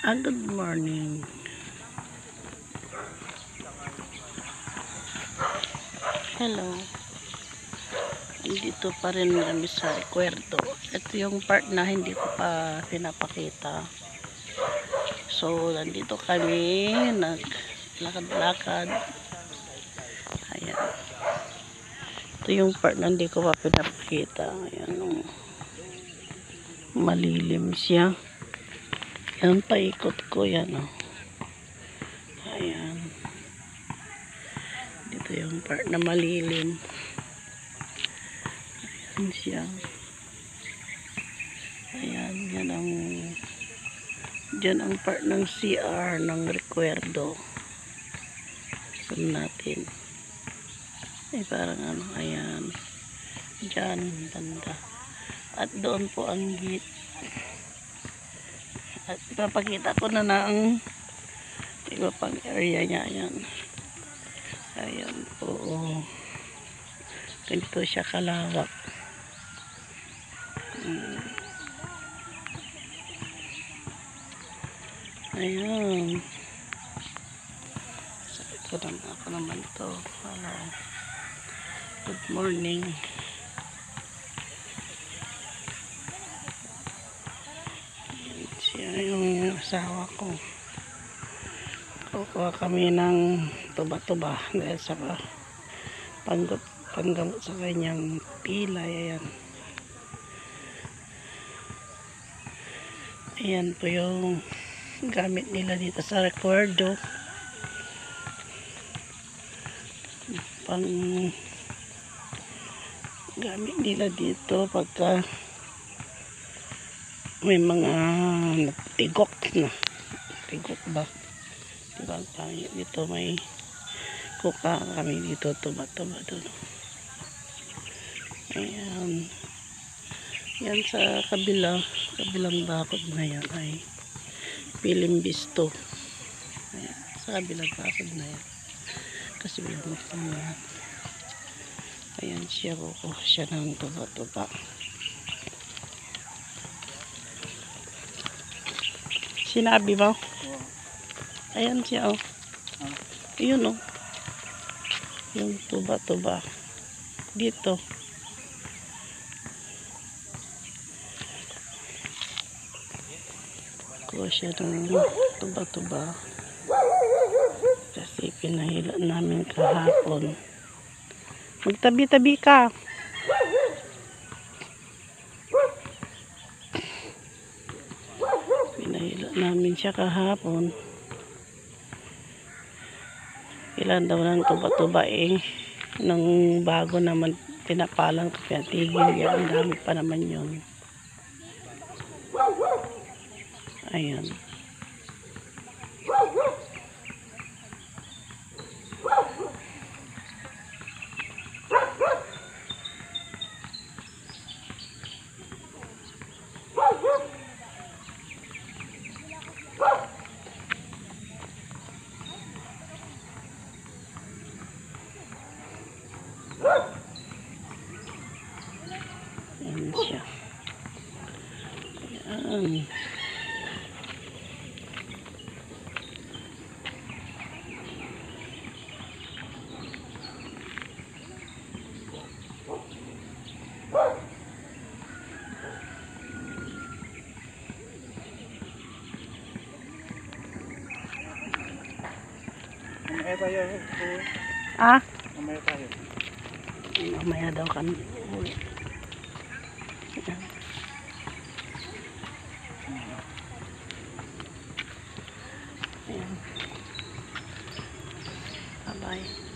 Good morning. Hello. Dito pa rin kami sa Recuerdo. Ito yung part na hindi ko pa pinapakita. So, nandito kami, naglakad-lakad. Ayan. Ito yung part na hindi ko pa pinapakita. Ayan. Malilim siya. Yan, paikot ko yan. Ayan. Dito yung part na malilim. Ayan siya. Ayan, yan ang dyan ang part ng CR ng Recuerdo. Zoom natin. Ay, parang ano, ayan. Dyan, banda. At doon po ang gate. At ipapakita ko na ang iba pang area niya. Ayan. Ayan po. Ganito siya kalawak. Ayan. Sabi ko naman ako naman to. Hello. Good morning. Siya yung asawa ko. Kukuha kami ng tuba-tuba dahil sa panggamot sa kanyang pilay. Ayan. Ayan po yung gamit nila dito sa Recuerdo. Pang gamit nila dito pagka may mga tigok na. Tigok ba? Diba tayo dito may kuka kami dito, tuba-tuba doon. Ayan. Yan sa kabilang bakod na yan ay Pilimbisto. Ayan, sa kabilang bakod na yan. Kasi binuksan na yan. Ayan siya, kukuha siya ng tuba-tuba. Sinabi mo? Ayan siya, oh. Ayun, oh. Yung tuba-tuba. Dito. Kuha siya ng tuba-tuba. Kasi pinahila namin kahapon. Magtabi-tabi ka. Pinahila namin siya kahapon. Ilan daw ng tuba-tuba nung bago naman pinapalang ko, pinatigil yan. Ang dami pa naman yun. Ayan. Ayan siya. Ayan. Mamaya tayo. Ah? Mamaya tayo. Mamaya daw kami uwi. Ayan. Ayan. Bye-bye.